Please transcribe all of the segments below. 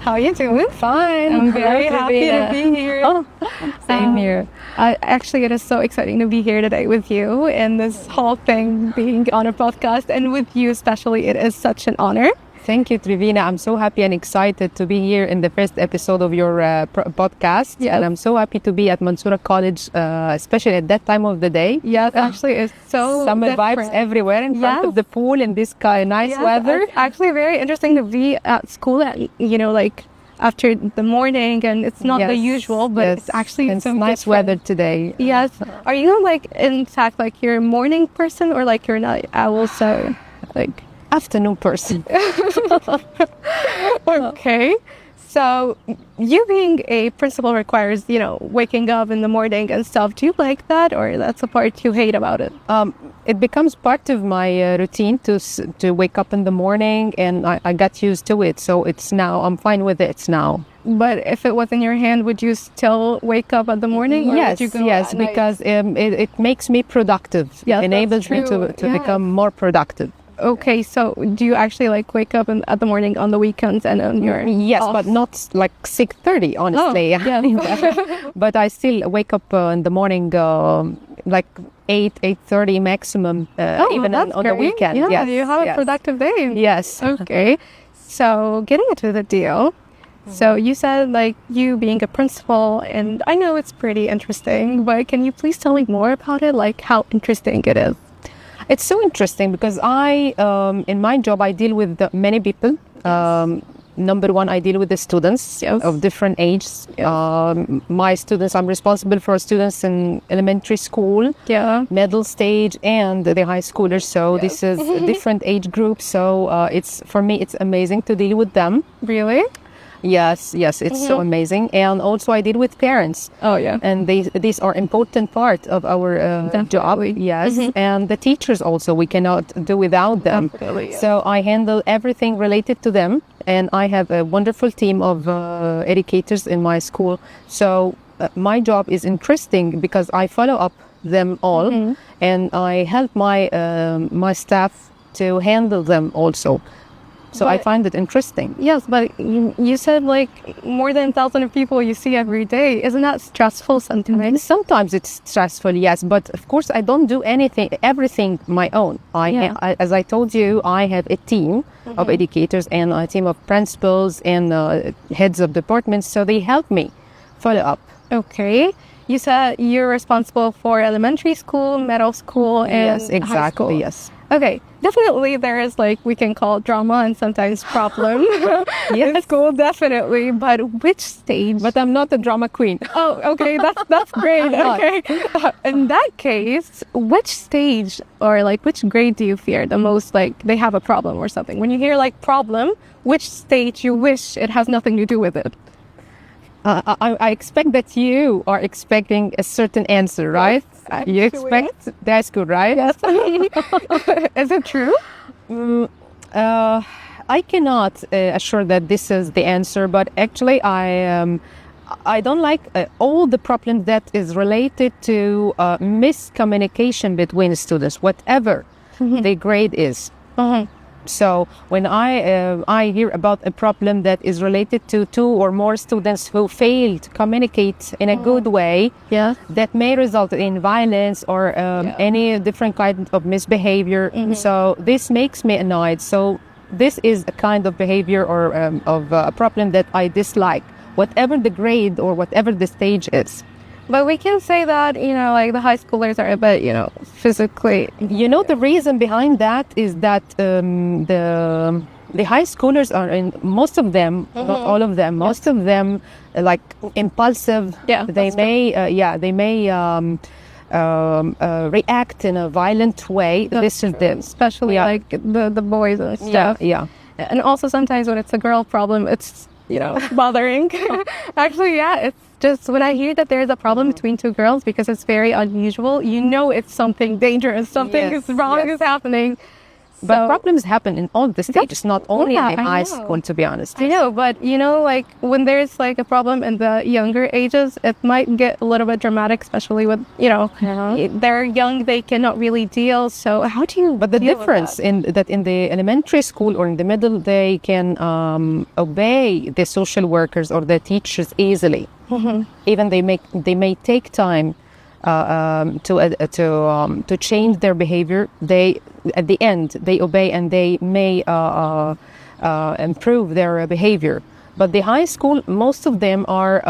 How are you doing? Fine. I'm very happy to be here. Oh, same here. Actually, it is so exciting to be here today with you and this whole thing being on a podcast, and with you especially, it is such an honor. Thank you, Trivina. I'm so happy and excited to be here in the first episode of your podcast. Yes. And I'm so happy to be at Mansoura College, especially at that time of the day. Yes, actually, it's so summer different. vibes everywhere in front of the pool in this nice weather. It's actually very interesting to be at school at, like after the morning, and it's not the usual, but it's actually it's so nice different. weather today. Yes. Are you in fact, you're a morning person, or you're a night owl? So Afternoon person. Okay. So you being a principal requires, waking up in the morning and stuff. Do you like that, or that's the part you hate about it? It becomes part of my routine to wake up in the morning, and I got used to it. So I'm fine with it now. But if it was in your hand, would you still wake up at the morning? Or Yes, would you go yes, at night? because it makes me productive. Yes, enables me that's to true. become more productive. Okay, so do you actually wake up at the morning on the weekends and on your Yes, off? but not 6:30, honestly. Oh, yeah. But I still wake up in the morning 8:30 maximum, even that's on the great. weekend. Yeah, Yes, you have a yes. productive day. Yes. Okay, so getting into the deal. So you said you being a principal, and I know it's pretty interesting, but can you please tell me more about it? How interesting it is? It's so interesting because in my job, I deal with many people. Number one, I deal with the students of different ages. My students, I'm responsible for students in elementary school, middle stage, and the high schoolers. So this is a different age group. So for me, it's amazing to deal with them. Really? Yes, it's so amazing. And also I deal with parents. Oh, yeah. And these are important part of our job. Yes, and the teachers also, we cannot do without them. Definitely, yes. So I handle everything related to them, and I have a wonderful team of educators in my school. So my job is interesting because I follow up them all, and I help my staff to handle them also. So I find it interesting. Yes, but you said more than 1,000 of people you see every day. Isn't that stressful sometimes? Sometimes it's stressful, yes, but of course I don't do everything my own. As I told you, I have a team of educators and a team of principals and heads of departments, so they help me follow up. Okay. You said you're responsible for elementary school, middle school, and yes, exactly, high school. Yes. Okay, definitely there is we can call drama and sometimes problem in school, definitely. But which stage? But I'm not a drama queen. Oh, okay, that's great. Okay, in that case, which stage or which grade do you fear the most? They have a problem or something. When you hear problem, which stage you wish it has nothing to do with it? I expect that you are expecting a certain answer, right? You expect that's good, right? Yes. Is it true? I cannot assure that this is the answer, but actually I don't like all the problems that is related to miscommunication between students, whatever the grade is. So when I hear about a problem that is related to 2 or more students who fail to communicate in a good way, that may result in violence or any different kind of misbehavior. So this makes me annoyed. So this is a kind of behavior or of a problem that I dislike, whatever the grade or whatever the stage is. But we can say that, the high schoolers are a bit, physically... The reason behind that is that the high schoolers are, most of them, not all of them, most of them, impulsive. Yeah, they may react in a violent way. This is them. Especially the boys and stuff. Yeah. And also sometimes when it's a girl problem, it's, bothering. Actually, it's just when I hear that there's a problem between 2 girls, because it's very unusual, it's something dangerous, something is wrong is happening. But problems happen in all the stages, not only Yeah, in I high know. school, to be honest. I know, but like when there's like a problem in the younger ages, it might get a little bit dramatic, especially with, they're young, they cannot really deal. So how do you But the deal with difference that? in the elementary school or in the middle, they can obey the social workers or the teachers easily. Even they may take time to change their behavior. They at the end they obey and they may improve their behavior. But the high school, most of them are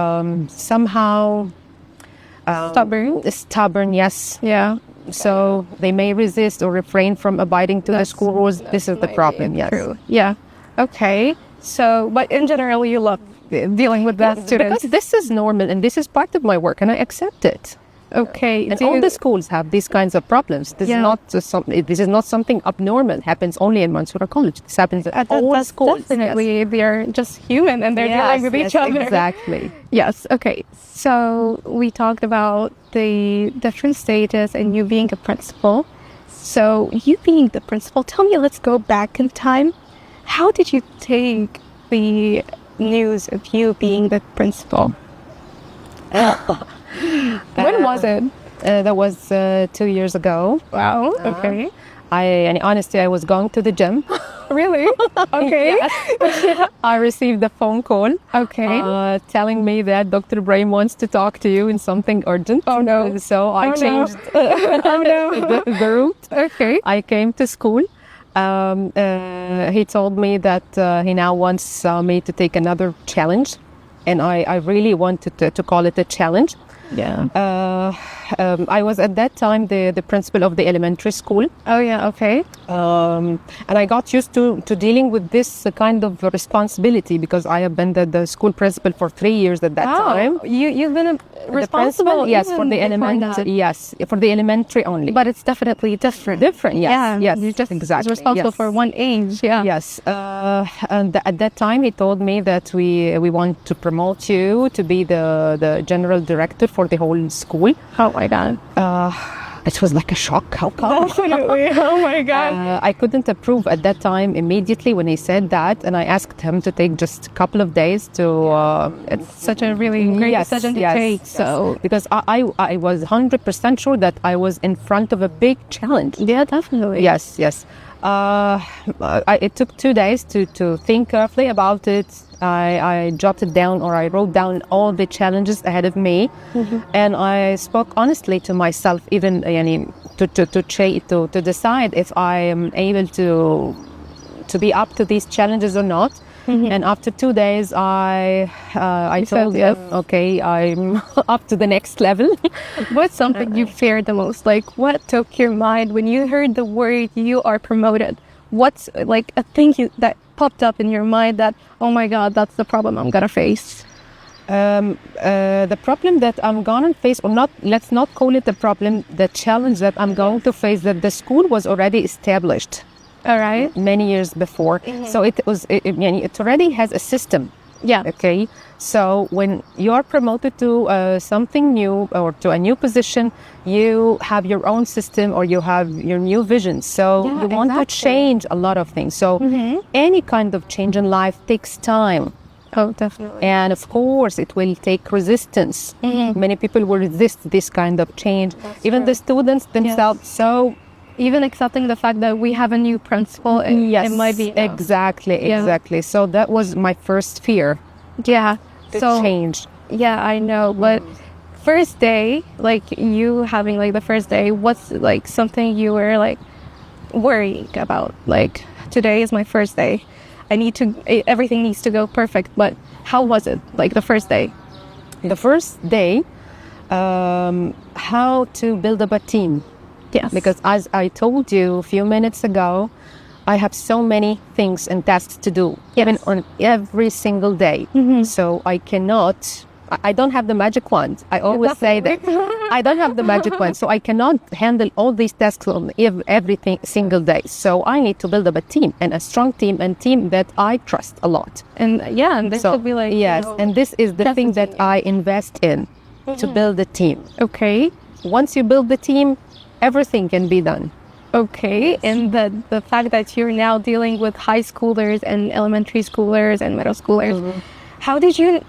somehow stubborn. Yes. Yeah. So they may resist or refrain from abiding to the school rules. This is the problem. Yes. True. Yeah. Okay. So, but in general, you love dealing with that students. Because this is normal and this is part of my work and I accept it. Okay. And all the schools have these kinds of problems. This is not something abnormal. It happens only in Mansoura College. This happens at all schools. Definitely, they're just human and they're dealing with each other. Exactly. Yes. Okay. So we talked about the different stages and you being a principal. So you being the principal, tell me, let's go back in time. How did you take the news of you being the principal? When was it? That was 2 years ago. Wow. Okay. And honestly, I was going to the gym. Really? Okay. I received a phone call. Okay. Telling me that Dr. Ibrahim wants to talk to you in something urgent. Oh, no. So I changed Oh, no. the route. Okay. I came to school. He told me that he now wants me to take another challenge. And I really wanted to call it a challenge. Yeah. I was at that time the principal of the elementary school. Oh, yeah. Okay. And I got used to dealing with this kind of responsibility because I have been the school principal for 3 years at that time. You've been The principal, yes, for the elementary. elementary, yes, for the elementary only. But it's definitely different. Different, yes, Yeah, yes, you're just exactly. responsible Yes. for one age. Yeah. Yes, and at that time he told me that we want to promote you to be the general director for the whole school. Oh my God. It was like a shock. How come? Definitely. Oh my God. I couldn't approve at that time immediately when he said that, and I asked him to take just a couple of days to. It's such a really great decision to take. So because I was 100% sure that I was in front of a big challenge. yeah, definitely. Yes. It took 2 days to think carefully about it. I jotted down or I wrote down all the challenges ahead of me, and I spoke honestly to myself, even to decide if I am able to be up to these challenges or not. And after 2 days, I told him, okay, I'm up to the next level. What's something you feared the most? Like, what took your mind when you heard the word you are promoted? What's like a thing that popped up in your mind that, oh my God, that's the problem I'm gonna face? The problem that I'm gonna face, or not, let's not call it a problem, the challenge that I'm going to face, that the school was already established. All right. Many years before. So it already has a system. Yeah. Okay. So when you're promoted to something new or to a new position, you have your own system or you have your new vision. So Yeah, you want to change a lot of things. So any kind of change in life takes time. Oh, definitely. And of course, it will take resistance. Many people will resist this kind of change. Even the students themselves. So even accepting the fact that we have a new principal, it might be exactly. So that was my first fear. Yeah. To change. Yeah, I know. But first day, like you having like the first day, what's like something you were like worrying about? Like, today is my first day. Everything needs to go perfect. But how was it? Like the first day? The first day, how to build up a team. Yes. Because as I told you a few minutes ago, I have so many things and tasks to do, even on every single day. So I don't have the magic wand. I always say that. I don't have the magic wand. So I cannot handle all these tasks on every single day. So I need to build up a team, and a strong team, and team that I trust a lot. And this could be like... Yes, and this is the thing that I invest in, to build a team. Okay. Once you build the team, everything can be done. Okay, and the fact that you're now dealing with high schoolers and elementary schoolers and middle schoolers, how did you,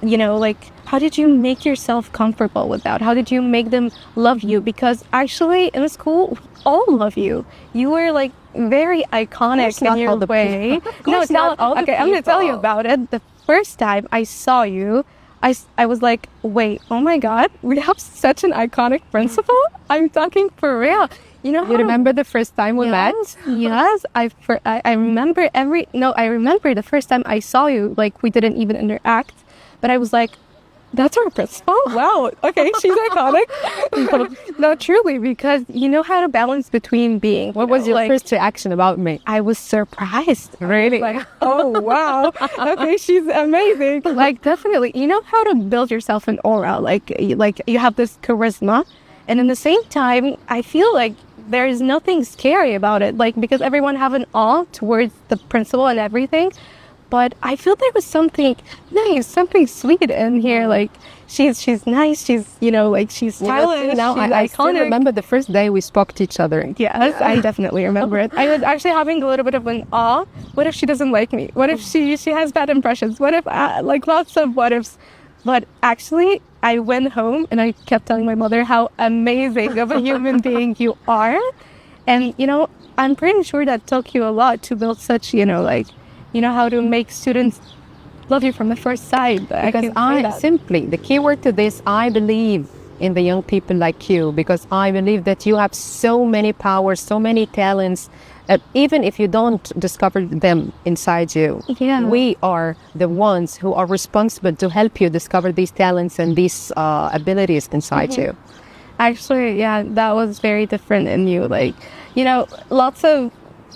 like, how did you make yourself comfortable with that? How did you make them love you? Because actually, in the school, we all love you. You were like very iconic in your way. No, it's not. Okay, I'm gonna tell you about it. The first time I saw you, I was like, wait, oh my God, we have such an iconic principal? I'm talking for real. You know how You remember the first time we met? Yes, I remember I remember the first time I saw you, like we didn't even interact, but I was like, that's our principal? Wow, okay, she's iconic. No, truly, because you know how to balance between being. What was your first reaction about me? I was surprised. Really? Like, oh, wow. Okay, she's amazing. Like, definitely, you know how to build yourself an aura. Like you have this charisma. And in the same time, I feel like there is nothing scary about it. Like, because everyone have an awe towards the principal and everything. But I feel there was something nice, something sweet in here. Like, she's nice. She's, like, she's stylish. Now she's I still iconic. remember the first day we spoke to each other. Yes, I definitely remember it. I was actually having a little bit of an awe. What if she doesn't like me? What if she has bad impressions? What if, like, lots of what ifs. But actually, I went home and I kept telling my mother how amazing of a human being you are. And, I'm pretty sure that took you a lot to build such, how to make students love you from the first sight. Because the key word to this, I believe in the young people like you, because I believe that you have so many powers, so many talents, even if you don't discover them inside you. Yeah. We are the ones who are responsible to help you discover these talents and these abilities inside you. Actually, yeah, that was very different in you. Like, lots of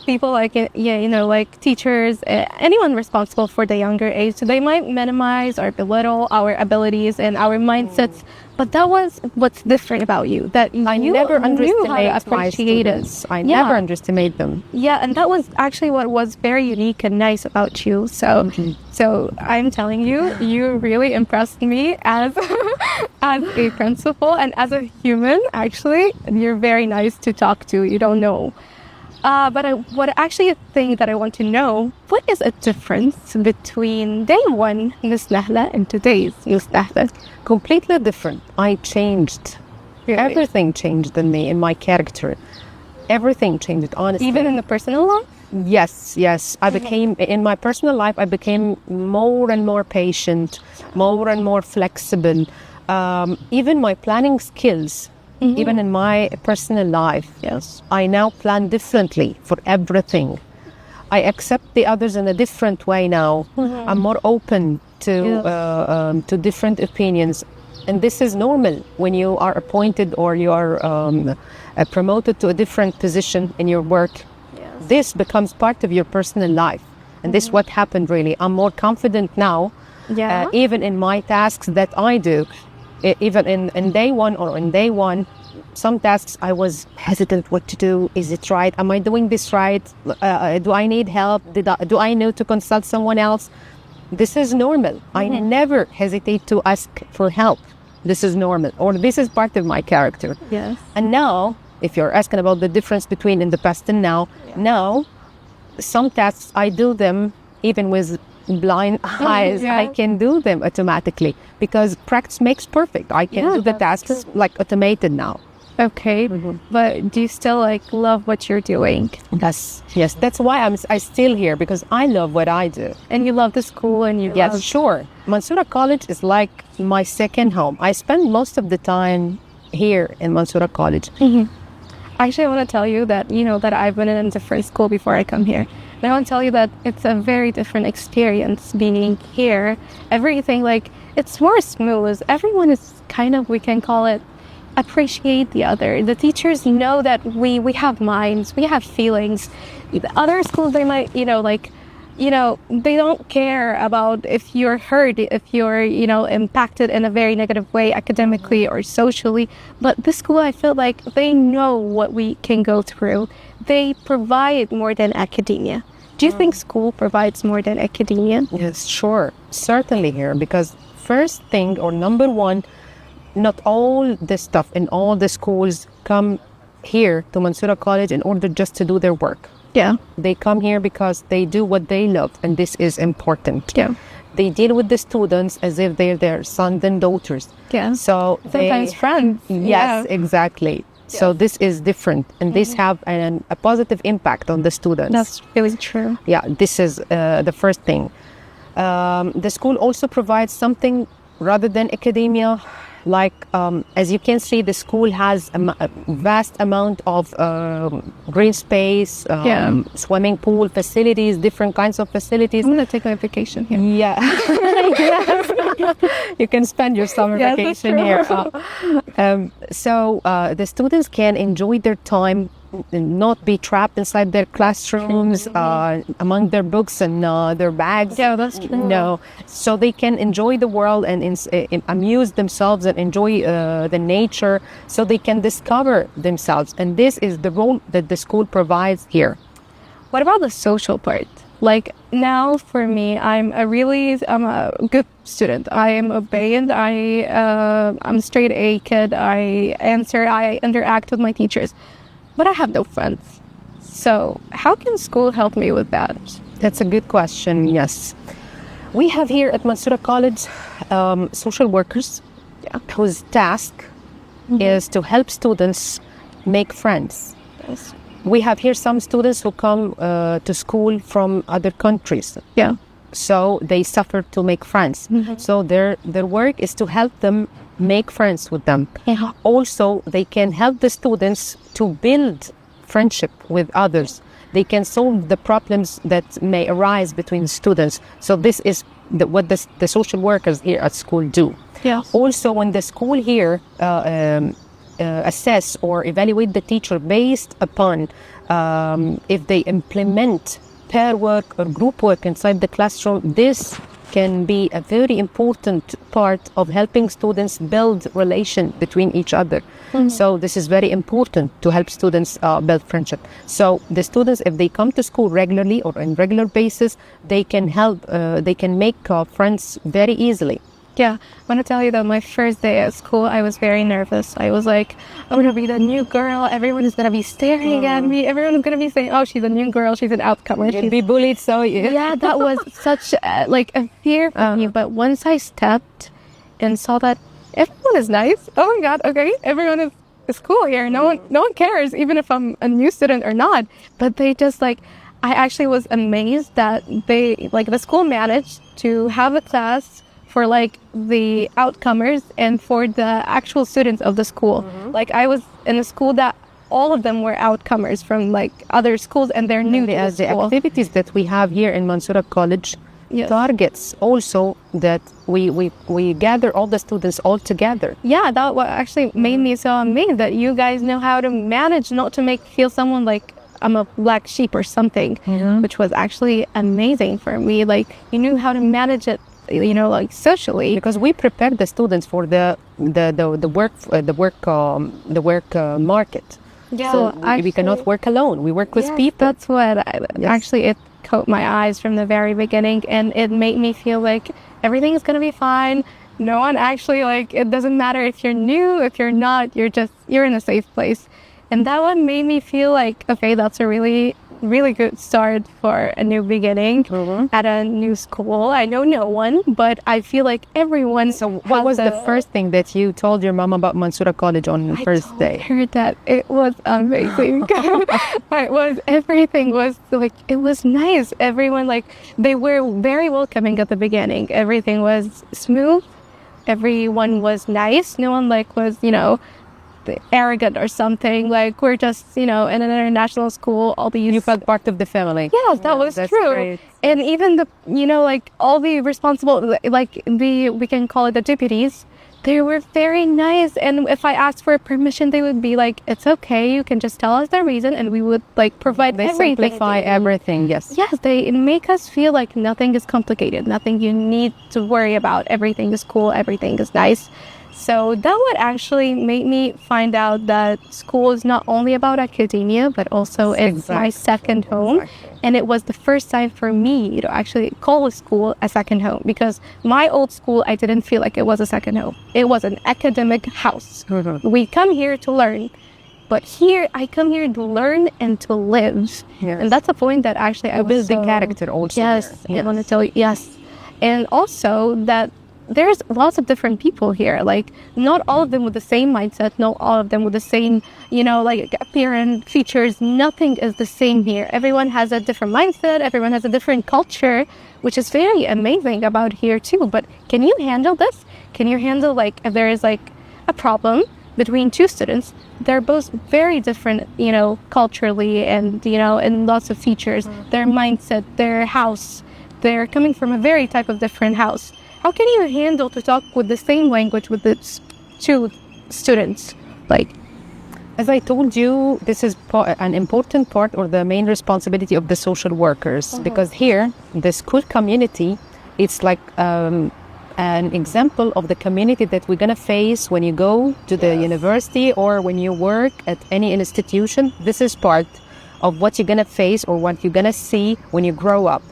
people like like teachers, anyone responsible for the younger age, they might minimize or belittle our abilities and our mindsets, but that was what's different about you, that I you never knew how to underestimate my appreciate it. students. I never underestimate them. Yeah, and that was actually what was very unique and nice about you. So I'm telling you, you really impressed me as as a principal and as a human. Actually, you're very nice to talk to. You don't know. But what actually a thing that I want to know, what is a difference between day one Miss Nahla and today's Miss Nahla? Completely different. I changed. Really? Everything changed in me, in my character. Everything changed, honestly. Even in the personal life? Yes. I became, in my personal life, I became more and more patient, more and more flexible. Even my planning skills, even in my personal life, yes, I now plan differently for everything. I accept the others in a different way now. I'm more open to different opinions. And this is normal when you are appointed or you are promoted to a different position in your work. Yes. This becomes part of your personal life. And this is what happened really. I'm more confident now, even in my tasks that I do. Even in day one, some tasks I was hesitant what to do. Is it right? Am I doing this right? Do I need help? Do I need to consult someone else? This is normal. I never hesitate to ask for help. This is normal, or this is part of my character. Yes. And now, if you're asking about the difference between in the past and now, some tasks I do them even with blind eyes. I can do them automatically because practice makes perfect. I can do the tasks like automated now. Okay, but do you still love what you're doing? Yes. That's why I'm still here, because I love what I do. And you love the school, and you love... Sure. Mansoura College is like my second home. I spend most of the time here in Mansoura College. Actually, I want to tell you that that I've been in a different school before I come here. And I want to tell you that it's a very different experience being here. Everything it's more smooth. Everyone is kind of, we can call it, appreciate the other. The teachers know that we have minds, we have feelings. The other schools, they might, they don't care about if you're hurt, if you're, impacted in a very negative way academically or socially. But this school, I feel like they know what we can go through. They provide more than academia. Do you think school provides more than academia? Yes, sure. Certainly here, because first thing or number one, not all the stuff in all the schools come here to Mansoura College in order just to do their work. Yeah. They come here because they do what they love, and this is important. Yeah. They deal with the students as if they're their sons and daughters. Yeah. So Sometimes friends. Yes, exactly. So this is different, and this have a positive impact on the students. That's really true. Yeah, this is the first thing. The school also provides something rather than academia. Like, as you can see, the school has a vast amount of green space, swimming pool facilities, different kinds of facilities. I'm going to take my vacation here. Yeah. You can spend your summer vacation here. So the students can enjoy their time and not be trapped inside their classrooms, among their books and their bags. Yeah, that's true. No, so they can enjoy the world and amuse themselves and enjoy the nature, so they can discover themselves. And this is the role that the school provides here. What about the social part? Like now for me, I'm a good student. I am obedient. I'm a straight A kid. I interact with my teachers. But I have no friends. So how can school help me with that? That's a good question, yes. We have here at Mansoura College social workers whose task is to help students make friends. Yes. We have here some students who come to school from other countries. Yeah. So they suffer to make friends. So their work is to help them make friends with them. Yeah. Also, they can help the students to build friendship with others. They can solve the problems that may arise between students. So this is what the social workers here at school do. Yeah. Also, when the school here assess or evaluate the teacher based upon if they implement pair work or group work inside the classroom, this can be a very important part of helping students build relation between each other. So this is very important to help students build friendship. So the students, if they come to school regularly or on regular basis, they can help, they can make friends very easily. Yeah, I want to tell you that my first day at school, I was very nervous. I was like, I'm going to be the new girl. Everyone is going to be staring at me. Everyone is going to be saying, oh, she's a new girl. She's an outcomer. You'd be bullied, so yeah, that was such a fear for me. But once I stepped and saw that everyone is nice. Oh my God, okay, everyone is cool here. No one cares, even if I'm a new student or not. But they just I actually was amazed that the school managed to have a class for the outcomers and for the actual students of the school. I was in a school that all of them were outcomers from other schools, and they're new to the school. The activities that we have here in Mansoura College targets also that we gather all the students all together. Yeah, that what actually made me so amazed that you guys know how to manage not to feel someone like I'm a black sheep or something, which was actually amazing for me. You knew how to manage it, socially, because we prepare the students for the work market. Yeah, so we cannot work alone. We work with people. That's what actually it caught my eyes from the very beginning, and it made me feel like everything is gonna be fine. No one actually it doesn't matter if you're new, if you're not, you're in a safe place, and that one made me feel okay, that's a really good start for a new beginning at a new school. I know no one, but I feel like everyone. So what was the first thing that you told your mom about Mansoura College on the first day? I heard that it was amazing. Everything was it was nice. Everyone they were very welcoming at the beginning. Everything was smooth. Everyone was nice. No one was arrogant or something. We're just in an international school. All these, you felt part of the family. Yes, that was true. Great. And even the all the responsible we can call it the deputies, they were very nice. And if I asked for permission, they would be it's okay, you can just tell us the reason, and we would provide everything. They simplify everything. Yes, they make us feel like nothing is complicated, nothing you need to worry about. Everything is cool, everything is nice. So that would actually make me find out that school is not only about academia, but also it's my second home. And it was the first time for me to actually call a school a second home, because my old school, I didn't feel like it was a second home. It was an academic house. We come here to learn, But here, I come here to learn and to live. Yes. And that's a point that actually I was build the so- character also. Yes, here. I want to tell you, yes. And also that there's lots of different people here. Like, not all of them with the same mindset, not all of them with the same, like appearance, features. Nothing is the same here. Everyone has a different mindset. Everyone has a different culture, which is very amazing about here too. But can you handle this? Can you handle, like, if there is like a problem between two students, they're both very different, culturally and, in lots of features, their mindset, their house, they're coming from a very type of different house. How can you handle to talk with the same language with the two students? Like, as I told you, this is an important part or the main responsibility of the social workers, because here, the school community, it's like an example of the community that we're going to face when you go to the university or when you work at any institution. This is part of what you're going to face or what you're going to see when you grow up.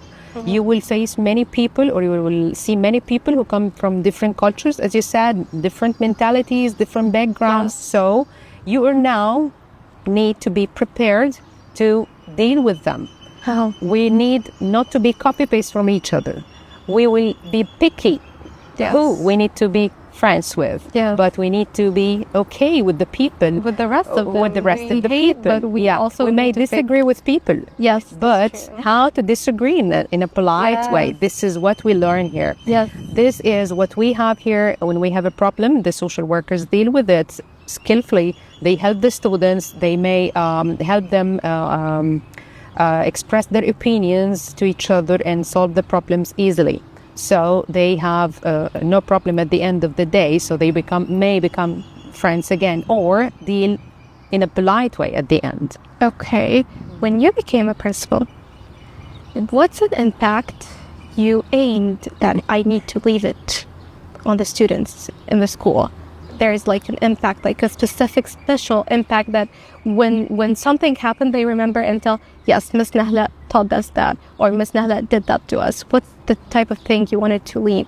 You will face many people, or you will see many people who come from different cultures, as you said, different mentalities, different backgrounds. So you are now need to be prepared to deal with them. how? We need not to be copy-paste from each other. We will be picky Yes. who we need to be friends with, Yeah. but we need to be okay with the people, With the rest of them. with the rest we of the hate, people. but we also we may need to pick- disagree with people. Yes. But that's true. how to disagree in a polite way. Yes. This is what we learn here. Yes. This is what we have here. When we have a problem, the social workers deal with it skillfully. They help the students. They may help them express their opinions to each other and solve the problems easily. So they have no problem at the end of the day. So they may become friends again, or deal in a polite way at the end. Okay. When you became a principal, what's an impact you aimed that I need to leave it on the students in the school? There is like an impact, like a specific special impact that when something happened, they remember and tell, yes, Miss Nahla taught us that, or Miss Nahla did that to us. What's the type of thing you wanted to leave?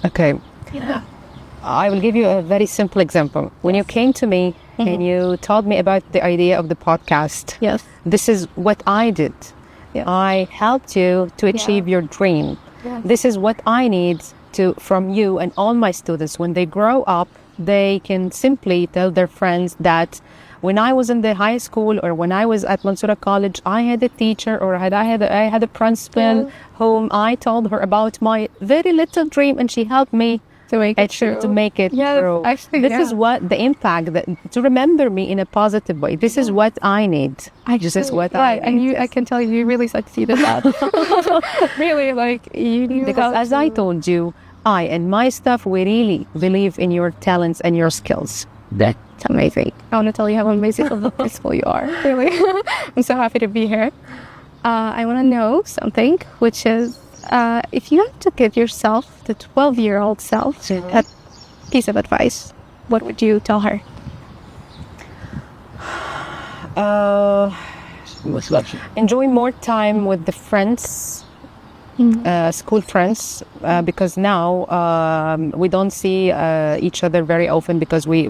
Okay. Yeah. I will give you a very simple example. When you came to me and you told me about the idea of the podcast, Yes. this is what I did. Yeah. I helped you to achieve your dream. Yeah. This is what I need from you and all my students. When they grow up, they can simply tell their friends that when I was in the high school or when I was at Mansoura College, I had a teacher or I had a principal whom I told her about my very little dream, and she helped me To make it true. to make it Yes, true. actually, This yeah. is what the impact to remember me in a positive way. This is what I need. This is what right, I and need. I can tell you really succeeded that. Really, like you knew Because how as I to- told you, I and my staff, we really believe in your talents and your skills. It's amazing. I want to tell you how amazing of a principal you are. Really, I'm so happy to be here. I want to know something, which is if you had to give yourself, the 12-year-old self, a piece of advice, what would you tell her? Enjoy more time with the friends, school friends, because now we don't see each other very often because we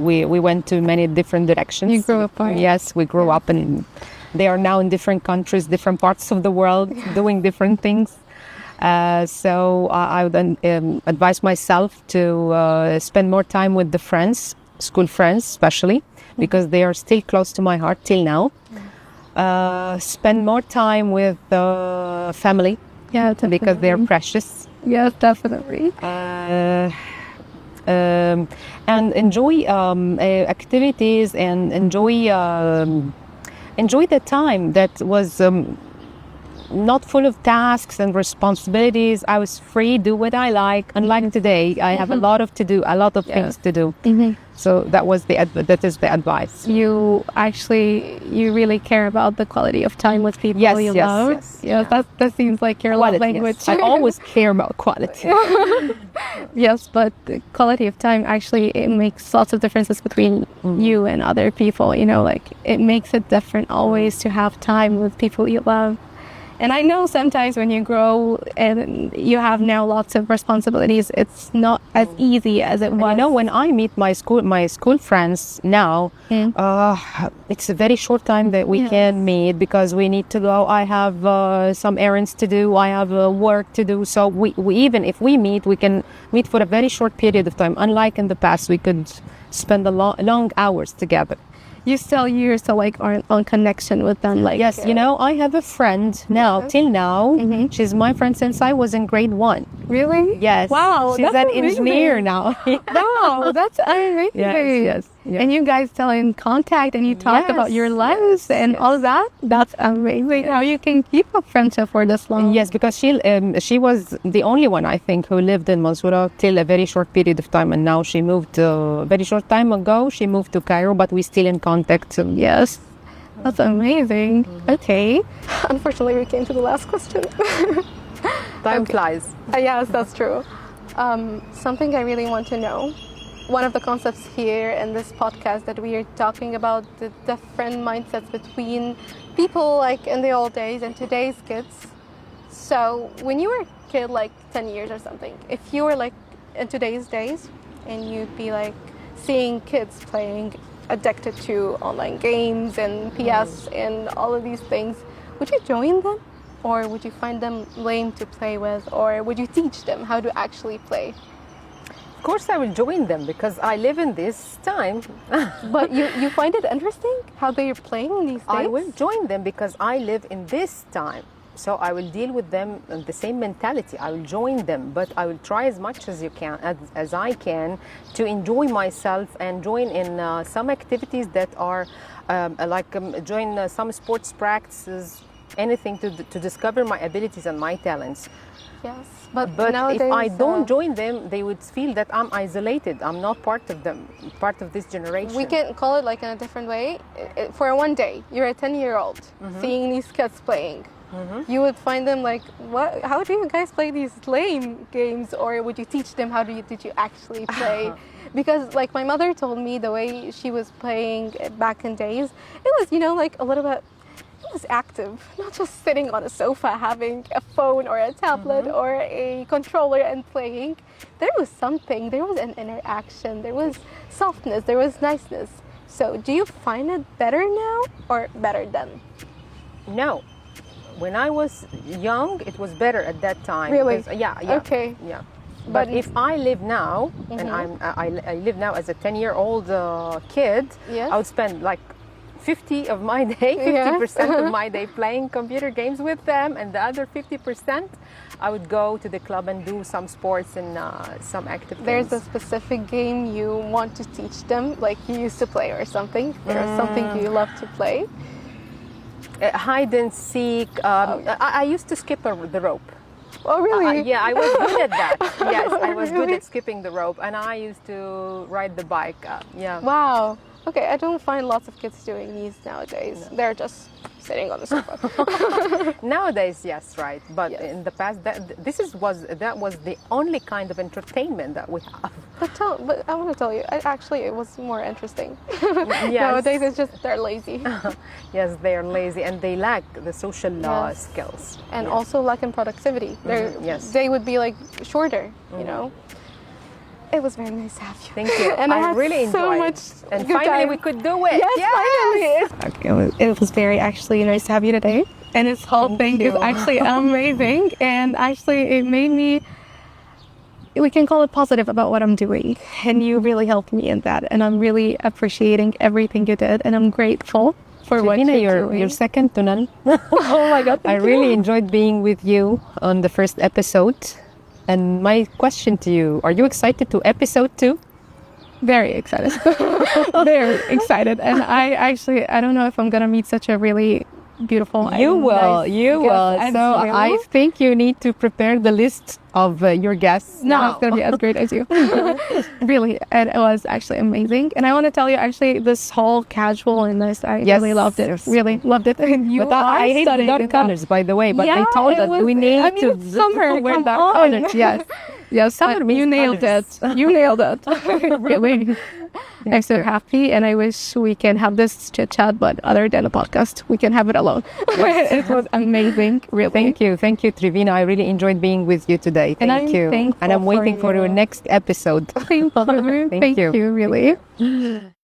went to many different directions. You grew apart. Yes, we grew up, and they are now in different countries, different parts of the world, doing different things. So I would advise myself to spend more time with the friends, school friends especially, because they are still close to my heart till now. Spend more time with the family, Yeah, because they're precious. Yes, definitely. And enjoy activities and enjoy the time that was not full of tasks and responsibilities. I was free, do what I like. Unlike today, I have a lot of things to do. So that is the advice. You really care about the quality of time with people Yes, you yes, love. yes. Yeah, that seems like your love Quality, language. yes. I always care about quality. Yes, but the quality of time actually, it makes lots of differences between you and other people. Like it makes it different always to have time with people you love. And I know sometimes when you grow and you have now lots of responsibilities, it's not as easy as it was. You know, when I meet my school friends now, it's a very short time that we can meet because we need to go. I have some errands to do. I have work to do. So we even if we meet, we can meet for a very short period of time. Unlike in the past, we could spend long hours together. You still like are on connection with them, like Yes, you know, I have a friend now, till now. She's my friend since I was in grade 1. Really? Yes. Wow, She's that's an engineer amazing. now. Wow, that's amazing. Yes. And you guys still in contact and you talk about your lives and all of that. That's amazing. How you can keep a friendship for this long. Yes, because she was the only one, I think, who lived in Mansoura till a very short period of time, and now she moved a very short time ago. She moved to Cairo, but we're still in contact. Yes. That's amazing. Okay. Unfortunately, we came to the last question. Time flies. Yes, that's true. Something I really want to know. One of the concepts here in this podcast that we are talking about the different mindsets between people like in the old days and today's kids. So when you were a kid, like 10 years or something, if you were like in today's days and you'd be like seeing kids playing addicted to online games and PS and all of these things, would you join them? Or would you find them lame to play with? Or would you teach them how to actually play? Of course, I will join them because I live in this time. But you find it interesting how they're playing these days? I will join them because I live in this time. So I will deal with them in the same mentality. I will join them, but I will try as much as as I can to enjoy myself and join in some activities that are join some sports practices, anything to discover my abilities and my talents. Yes, but nowadays, if I don't join them, they would feel that I'm isolated. I'm not part of them, part of this generation. We can call it like in a different way. For one day, you're a 10-year-old seeing these kids playing. You would find them like, what? How do you guys play these lame games? Or would you teach them how did you actually play? Because like my mother told me the way she was playing back in days, it was, like a little bit. It was active, not just sitting on a sofa having a phone or a tablet or a controller and playing. There was something, there was an interaction, there was softness, there was niceness. So do you find it better now or better then? No. When I was young, it was better at that time. Really? Because, yeah. Okay. Yeah. But if I live now, and I live now as a 10-year-old kid, I would spend like 50% of my day playing computer games with them, and the other 50% I would go to the club and do some sports and some active There's things. a specific game you want to teach them, like you used to play or something? There's something you love to play? Hide and seek. I used to skip the rope. Oh, really? Yeah, I was good at that. Yes, I was good at skipping the rope, and I used to ride the bike. Yeah. Wow. Okay, I don't find lots of kids doing these nowadays. No. They're just sitting on the sofa. Nowadays, yes, right. But in the past, that was the only kind of entertainment that we have. But I want to tell you, it was more interesting. Nowadays, it's just they're lazy. Yes, they're lazy and they lack the social skills. And also lack in productivity. They would be like shorter, you know. It was very nice to have you. Thank you. And I really enjoyed so much. And finally, we could do it. Yes, finally. It was very actually nice to have you today. And this whole thing is actually amazing. And actually, it made me, we can call it positive about what I'm doing. And you really helped me in that. And I'm really appreciating everything you did. And I'm grateful for what you're doing. You're second to none. Oh my God. I really enjoyed being with you on the first episode. And my question to you, are you excited to episode 2? Very excited. Very excited. And I don't know if I'm going to meet such a really beautiful. You will. So I think you need to prepare the list of your guests. No, it's going to be as great as you. Really. And it was actually amazing. And I want to tell you, actually, this whole casual and this, I really loved it. Yes. Really loved it. And you I hate dark colors, by the way. But I told that we need to wear dark colors. Yes. Yes. Summer you nailed it. You nailed it. Really. I'm so happy, and I wish we can have this chit chat, but other than a podcast, we can have it alone. It was amazing, really. Thank you, Trivina. I really enjoyed being with you today. Thank you, and I'm waiting for your next episode. Thank you, really.